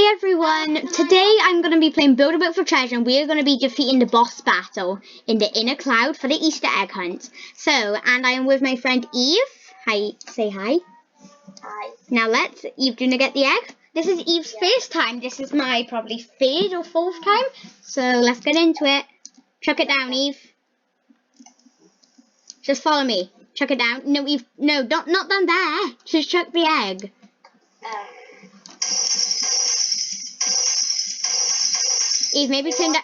Hi everyone, today I'm going to be playing Build a Boat for Treasure and we are going to be defeating the boss battle in the Inner Cloud for the Easter egg hunt. So, and I am with my friend Eve. Hi, say hi. Hi. Now Eve, do you want to get the egg? This is Eve's first time, this is my probably third or fourth time. So let's get into it. Chuck it down, Eve. Just follow me. Chuck it down. No, Eve, no, not down there. Just chuck the egg. Eve, maybe turn down,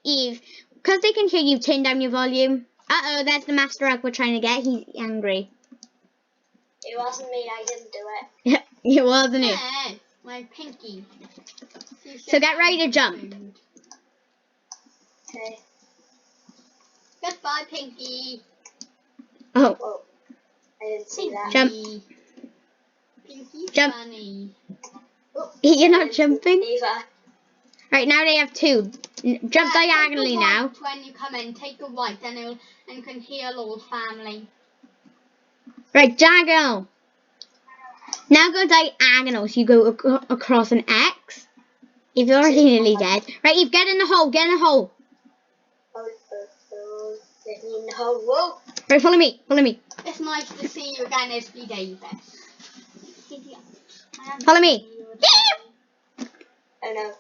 Eve, because they can hear you, turn down your volume. Uh-oh, there's the master egg we're trying to get. He's angry. It wasn't me, I didn't do it. It wasn't it? Yeah, my pinky. So get ready to jump. Okay. Goodbye, Pinky. Oh, Whoa. I didn't see that. Jump. Pinky Jump. funny. You're not jumping? Eva. Right, now they have two. Jump diagonally take a now. right when you come in, take a right and you can heal all family. Right, diagonal. Now go diagonal, so you go across an X. If you're already nearly dead. Right, Eve, get in the hole, get in the hole. Get me in the hole. Whoa. Right, follow me, follow me. It's nice to see you again, Esby Davis. Follow me. Oh no.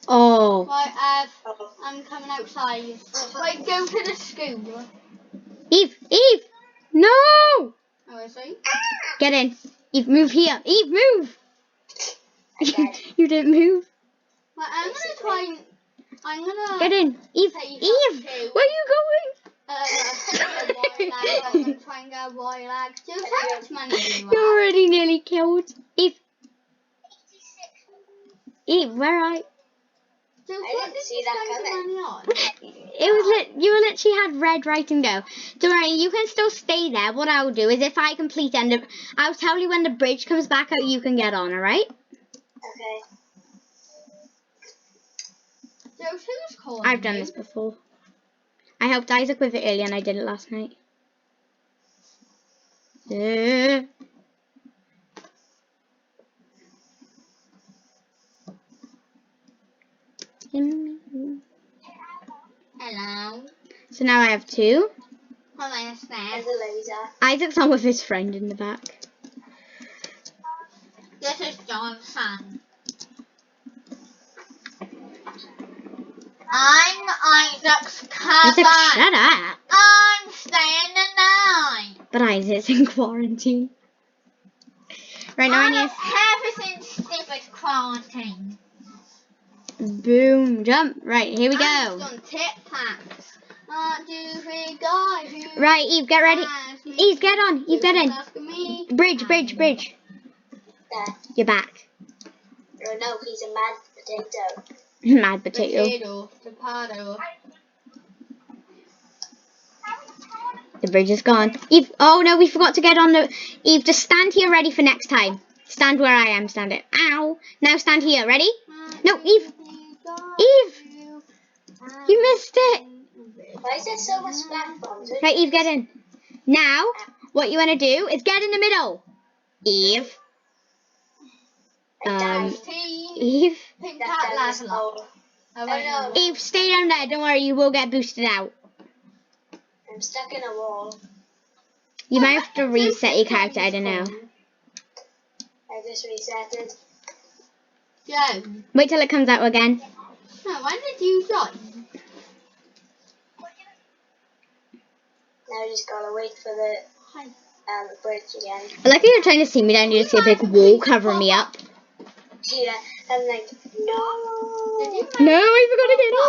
Oh. Right, Oh. I'm coming outside. Right, go to the school. Eve, no. Oh, is he? Get in. Eve, move here. Eve, move. You didn't move. Right, I'm gonna Get in. Eve, Take Eve, up two. where are you going? I'm gonna try and get a wire lag. Just how much money do you have? You're already nearly killed. Eve, where are you? Just I what didn't did see you that spend the coming. money on? It was you literally had red writing go. Don't worry, you can still stay there. What I'll do is if I complete I'll tell you when the bridge comes back out, you can get on, alright? Okay. Just who's calling I've done you? this before. I helped Isaac with it earlier and I did it last night. Hello. So now I have two. Hello, Steph. There's a laser. Isaac's on with his friend in the back. This is Johnson. I'm Isaac's cousin. Isaac, shut up. I'm staying the night. But Isaac's in quarantine. Right now I need... Everything's stupid quarantine. Boom, jump. Right, here we I'm go. done tip-tacks. 1, 2, 3, go. Right, Eve, get ready. Eve, get on. Eve, get in. Me. Bridge. There. You're back. Oh no, he's a mad potato. Mad potato. Potato. The bridge is gone. Eve, oh no, we forgot to get on the... Eve, just stand here ready for next time. Stand where I am, stand it. Ow. Now stand here, ready? No, Eve. Eve. You missed it. Why is there so much platforms? Right, Eve, get in. Now, what you want to do is get in the middle. Eve. Eve. Pink That cat down this last hole. Oh, no. Eve, stay down there. Don't worry, you will get boosted out. I'm stuck in a wall. You might have to reset your character, I don't know. I just reset it. Joe. Wait till it comes out again. No, when did you join? Now I just gotta wait for the bridge again. I like how you're trying to see me down, you just see a big wall covering me up. Yeah, I'm like, no. Did you No, I forgot to No.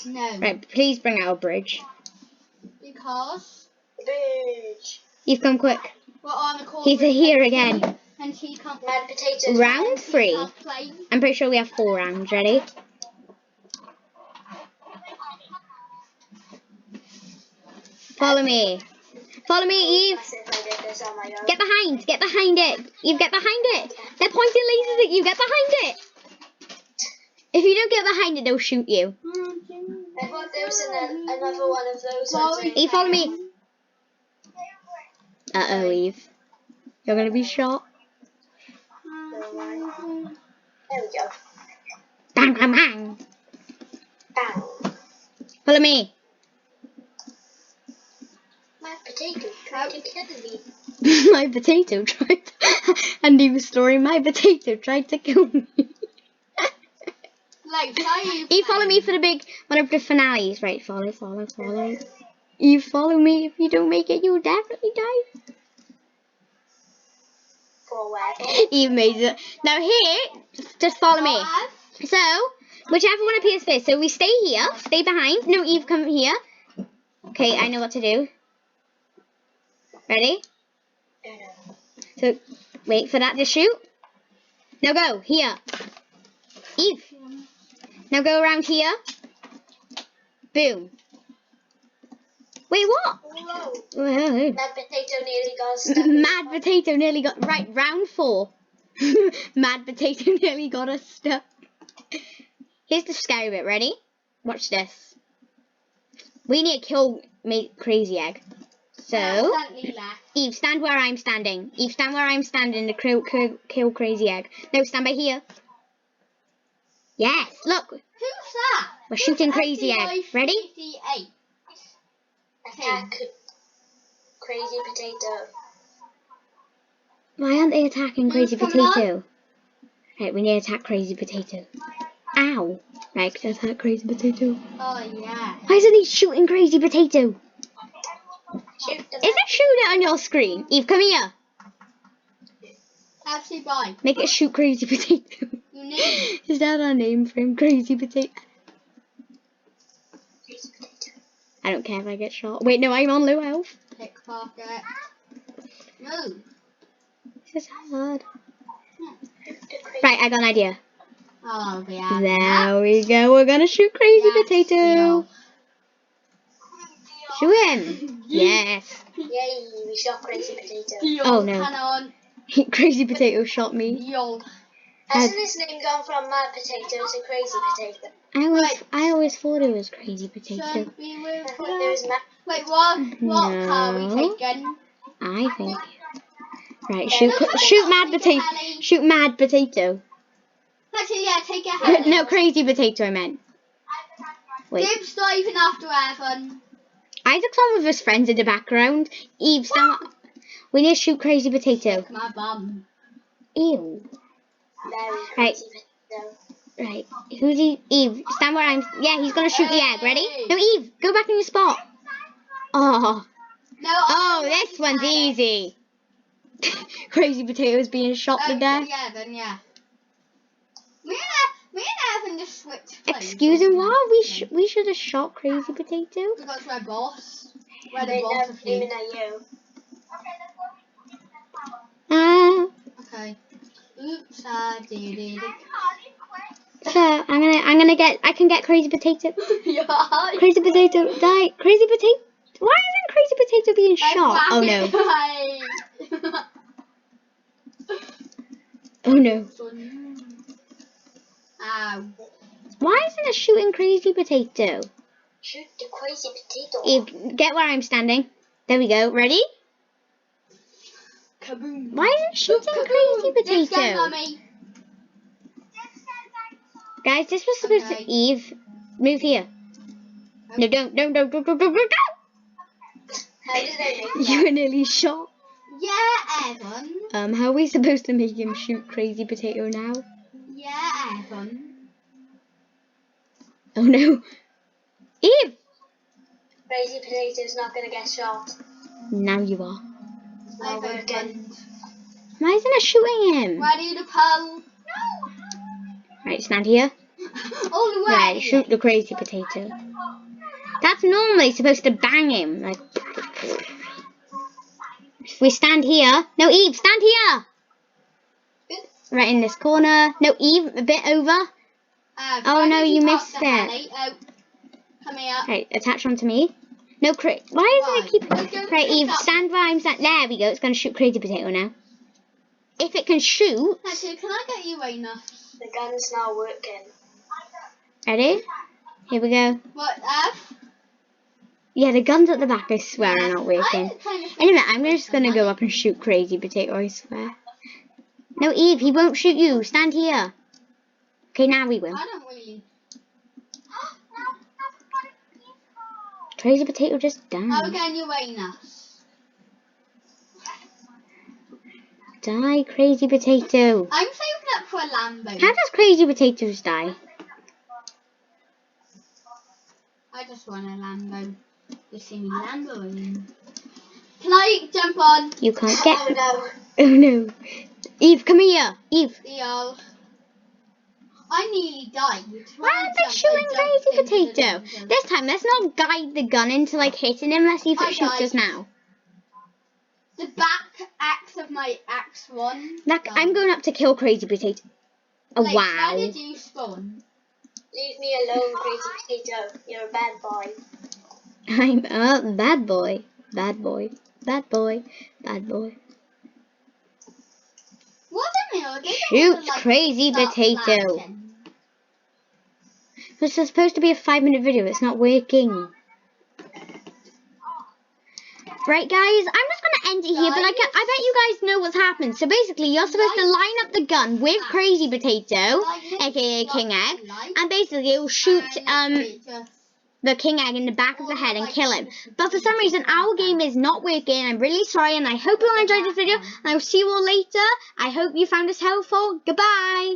get on. Right, please bring out a bridge. Because Bridge. You've come quick. we're on a call. He's here again. And he can't Mad potatoes. Round 3. play. I'm pretty sure we have 4 rounds. Ready? Follow me. Follow me, Eve. That's if I did this on my own. Get behind it. Eve, get behind it. They're pointing lasers at you. Get behind it. If you don't get behind it, they'll shoot you. I thought there was another one of those ones. Eve, follow me. Uh-oh, Eve. You're gonna be shot. There we go. Bang, bang, bang. Bang. Follow me. My potato tried to kill me. My potato tried to... And he was storing my potato tried to kill me. Like, why are you Eve, follow me for the big... one of the finales. Right, follow. Eve, follow me. If you don't make it, you'll definitely die. For where? Eve made it. Now here, just follow me. So, whichever one appears first. So we stay here, stay behind. No, Eve, come here. Okay, I know what to do. Ready? So, wait for that to shoot. Now go, here. Eve. Now go around here. Boom. Wait, what? Whoa. Whoa. That potato nearly got stuck. Mad Potato nearly got... Right, round 4. Mad Potato nearly got us stuck. Here's the scary bit. Ready? Watch this. We need to kill Crazy Egg. So, Eve, stand where I'm standing. Eve, stand where I'm standing to kill Crazy Egg. No, stand by here. Yes, look. Who's that? We're shooting Crazy Egg. Ready? 58. Attack Crazy Potato. Why aren't they attacking Crazy Who's coming Potato? Right, we need to attack Crazy Potato. Ow. Right, attack Crazy Potato. Oh, yeah. Why isn't he shooting Crazy Potato? Shoot them. Is it shooting it on your screen? Eve, come here. Actually, bye. Make it shoot Crazy Potato. You need. Is that our name for him? Crazy Potato? Crazy Potato. I don't care if I get shot. Wait, no, I'm on low health. Pickpocket. Move. This is hard. Shoot the crazy Right, I got an idea. Oh, yeah. There we go. We're gonna shoot Crazy Potato. Shoot him. Yes. Yay, we shot Crazy Potato. Oh, no. Cannon. Crazy Potato shot me. Yo. Hasn't his name gone from Mad Potato to Crazy Potato? I always thought it was Crazy Potato. Should be I with thought there was Mad. Wait, what car are we No. taking? I think. Right, Look, shoot Mad take a Potato. heli. Shoot Mad Potato. Actually, yeah, take a heli. No, Crazy Potato I meant. Wait. Gabe's driving after Evan. Isaac's on with his friends in the background. Eve, stand. We need to shoot Crazy Potato. My bum. Ew. Very Right. Crazy Potato. Right. Who's he? Eve, stand where I'm. Yeah, he's gonna shoot the egg. Ready? Hey. No, Eve, go back in your spot. Oh. No. Oh, this one's easy. Crazy Potato's being shot to death. Yeah, then yeah. Me and Evan just switched places. Excuse me, why? We should have shot Crazy Potato. Because we're boss. We're the Wait, boss no, of aiming you. at you. Okay. Oops, I did it. So I can get Crazy Potato. Yeah. Crazy Potato, die. Crazy Potato. Why isn't Crazy Potato being shot? Oh no. Oh no. Ow. Why isn't it shooting Crazy Potato? Shoot the Crazy Potato. Eve, get where I'm standing. There we go. Ready? Kaboom. Why isn't it shooting Crazy Let's go, Potato? Mummy. Guys, this was supposed Okay. to... Eve, move here. No, don't. How did I make You were nearly shot. Yeah, Evan. How are we supposed to make him shoot Crazy Potato now? Yeah, Evan. Oh no. Eve! Crazy Potato's not gonna get shot? Now you are. Not working. Why isn't it shooting him? Ready to pull? Right, stand here. All the way. Right, shoot the Crazy Potato. That's normally supposed to bang him. Like, if we stand here. No, Eve, stand here. Right in this corner. No, Eve, a bit over. Oh, no, you missed it. Oh, come here. Right, attach onto me. No, why isn't it keep... Right, go Right, pick Eve, up. stand where I'm standing. There we go. It's going to shoot Crazy Potato now. If it can shoot... Actually, can I get you Raina? The gun's not working. Ready? Here we go. What, Ev? Yeah, the guns at the back, I swear, are not working. I'm trying to Anyway, I'm just gonna go up and shoot Crazy Potato, I swear. No, Eve, he won't shoot you. Stand here. Okay, now we will. I don't really. Crazy Potato just died. How can you win us? Die, Crazy Potato. I'm saving up for a Lambo. How does Crazy Potatoes die? I just want a Lambo. You see me Lambo. Can I jump on? You can't get. Oh no. Oh no. Eve, come here. Eve. Yo. I nearly died. Why aren't they shooting Crazy Potato? This time, let's not guide the gun into like hitting him unless he I shoots died. us now. The back axe of my axe one. I'm going up to kill Crazy Potato. Oh, Like, wow. How did you spawn? Leave me alone, Crazy Potato. You're a bad boy. I'm a bad boy. Bad boy. Bad boy. Bad boy. What the hell? They don't Shoot wanna, like, Crazy start Potato. flashing. This is supposed to be a 5-minute video. It's not working. Right, guys, I'm just going to end it here, but I bet you guys know what's happened. So basically, you're supposed to line up the gun with Crazy Potato, aka King Egg, and basically it will shoot the King Egg in the back of the head and kill him. But for some reason, our game is not working. I'm really sorry, and I hope you all enjoyed this video, and I will see you all later. I hope you found this helpful. Goodbye!